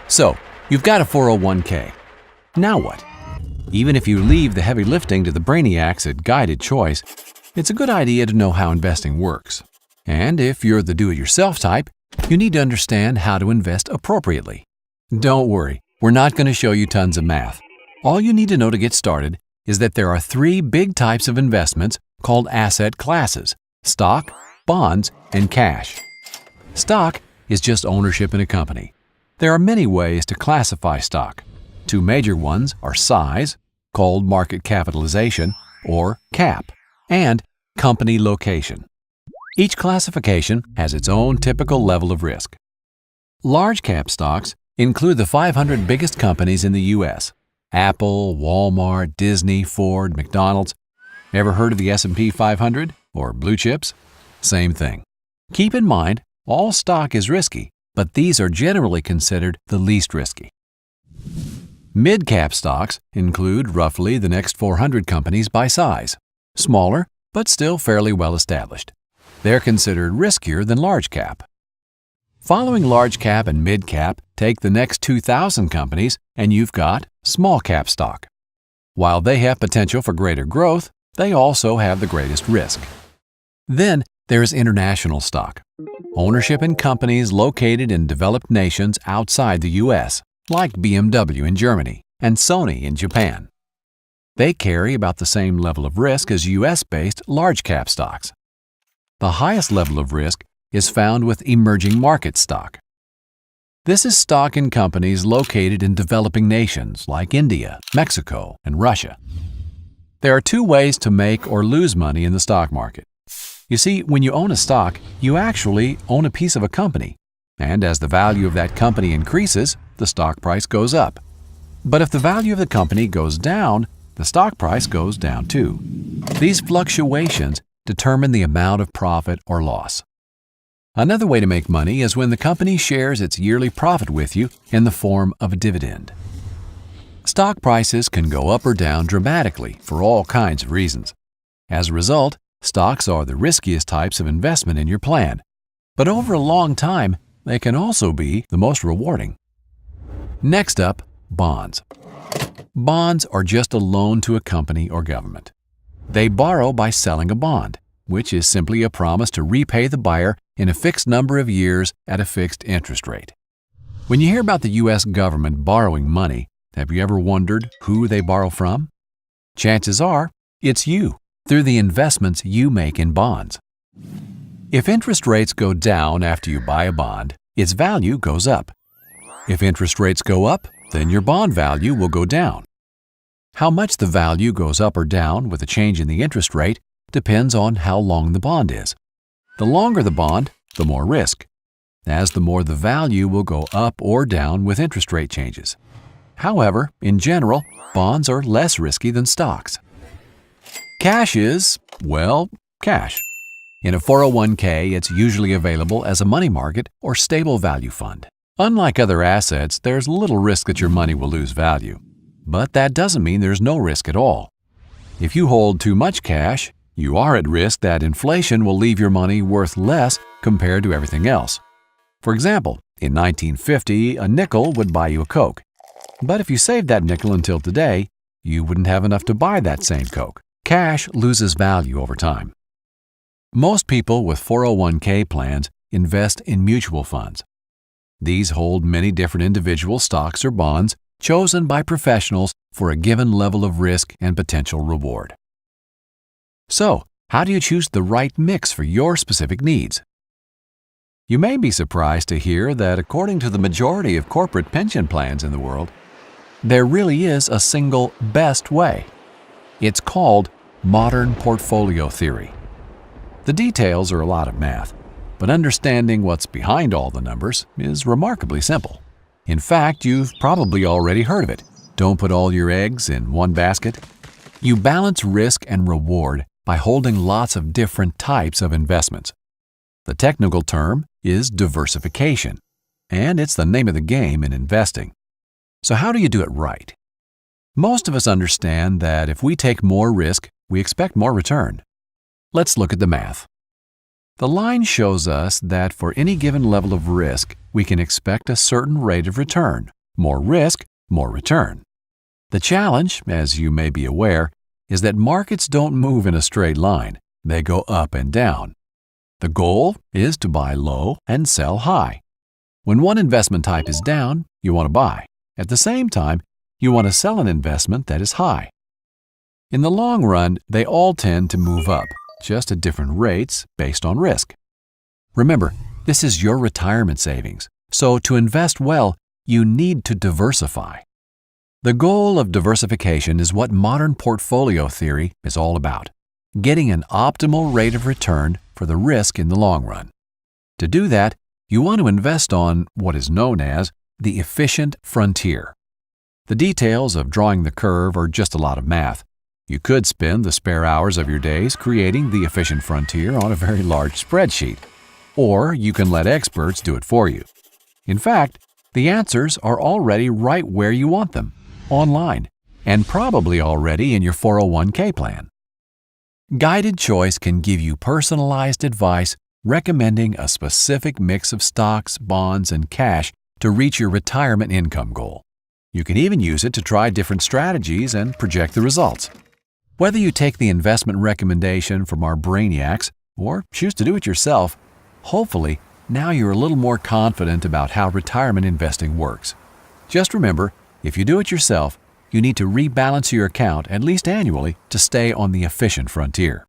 So, you've got a 401k. Now what? Even if you leave the heavy lifting to the brainiacs at Guided Choice, it's a good idea to know how investing works. And if you're the do-it-yourself type, you need to understand how to invest appropriately. Don't worry, we're not going to show you tons of math. All you need to know to get started is that there are three big types of investments called asset classes: stock, bonds, and cash. Stock is just ownership in a company. There are many ways to classify stock. Two major ones are size, called market capitalization, or CAP, and company location. Each classification has its own typical level of risk. Large cap stocks include the 500 biggest companies in the U.S. Apple, Walmart, Disney, Ford, McDonald's. Ever heard of the S&P 500 or blue chips? Same thing. Keep in mind, all stock is risky, but these are generally considered the least risky. Mid-cap stocks include roughly the next 400 companies by size, smaller but still fairly well established. They're considered riskier than large cap. Following large cap and mid cap, take the next 2,000 companies and you've got small cap stock. While they have potential for greater growth, they also have the greatest risk. Then there's international stock, ownership in companies located in developed nations outside the U.S., like BMW in Germany and Sony in Japan. They carry about the same level of risk as U.S.-based large-cap stocks. The highest level of risk is found with emerging market stock. This is stock in companies located in developing nations like India, Mexico, and Russia. There are two ways to make or lose money in the stock market. You see, when you own a stock, you actually own a piece of a company, and as the value of that company increases, the stock price goes up. But if the value of the company goes down, the stock price goes down too. These fluctuations determine the amount of profit or loss. Another way to make money is when the company shares its yearly profit with you in the form of a dividend. Stock prices can go up or down dramatically for all kinds of reasons. As a result, stocks are the riskiest types of investment in your plan. But over a long time, they can also be the most rewarding. Next up, bonds. Bonds are just a loan to a company or government. They borrow by selling a bond, which is simply a promise to repay the buyer in a fixed number of years at a fixed interest rate. When you hear about the U.S. government borrowing money, have you ever wondered who they borrow from? Chances are, it's you, through the investments you make in bonds. If interest rates go down after you buy a bond, its value goes up. If interest rates go up, then your bond value will go down. How much the value goes up or down with a change in the interest rate depends on how long the bond is. The longer the bond, the more risk, as the more the value will go up or down with interest rate changes. However, in general, bonds are less risky than stocks. Cash is, well, cash. In a 401k, it's usually available as a money market or stable value fund. Unlike other assets, there's little risk that your money will lose value. But that doesn't mean there's no risk at all. If you hold too much cash, you are at risk that inflation will leave your money worth less compared to everything else. For example, in 1950, a nickel would buy you a Coke. But if you saved that nickel until today, you wouldn't have enough to buy that same Coke. Cash loses value over time. Most people with 401k plans invest in mutual funds. These hold many different individual stocks or bonds chosen by professionals for a given level of risk and potential reward. So, how do you choose the right mix for your specific needs? You may be surprised to hear that according to the majority of corporate pension plans in the world, there really is a single best way. It's called modern portfolio theory. The details are a lot of math, but understanding what's behind all the numbers is remarkably simple. In fact, you've probably already heard of it. Don't put all your eggs in one basket. You balance risk and reward by holding lots of different types of investments. The technical term is diversification, and it's the name of the game in investing. So how do you do it right? Most of us understand that if we take more risk, we expect more return. Let's look at the math. The line shows us that for any given level of risk, we can expect a certain rate of return, More risk, more return. The challenge, as you may be aware, is that markets don't move in a straight line. They go up and down. The goal is to buy low and sell high. When one investment type is down, you want to buy. At the same time, you want to sell an investment that is high. In the long run, they all tend to move up, just at different rates based on risk. Remember, this is your retirement savings, so to invest well, you need to diversify. The goal of diversification is what modern portfolio theory is all about, getting an optimal rate of return for the risk in the long run. To do that, you want to invest on what is known as the efficient frontier. The details of drawing the curve are just a lot of math. You could spend the spare hours of your days creating the efficient frontier on a very large spreadsheet, or you can let experts do it for you. In fact, the answers are already right where you want them, online, and probably already in your 401k plan. Guided Choice can give you personalized advice recommending a specific mix of stocks, bonds, and cash to reach your retirement income goal. You can even use it to try different strategies and project the results. Whether you take the investment recommendation from our brainiacs or choose to do it yourself, hopefully now you're a little more confident about how retirement investing works. Just remember, if you do it yourself, you need to rebalance your account at least annually to stay on the efficient frontier.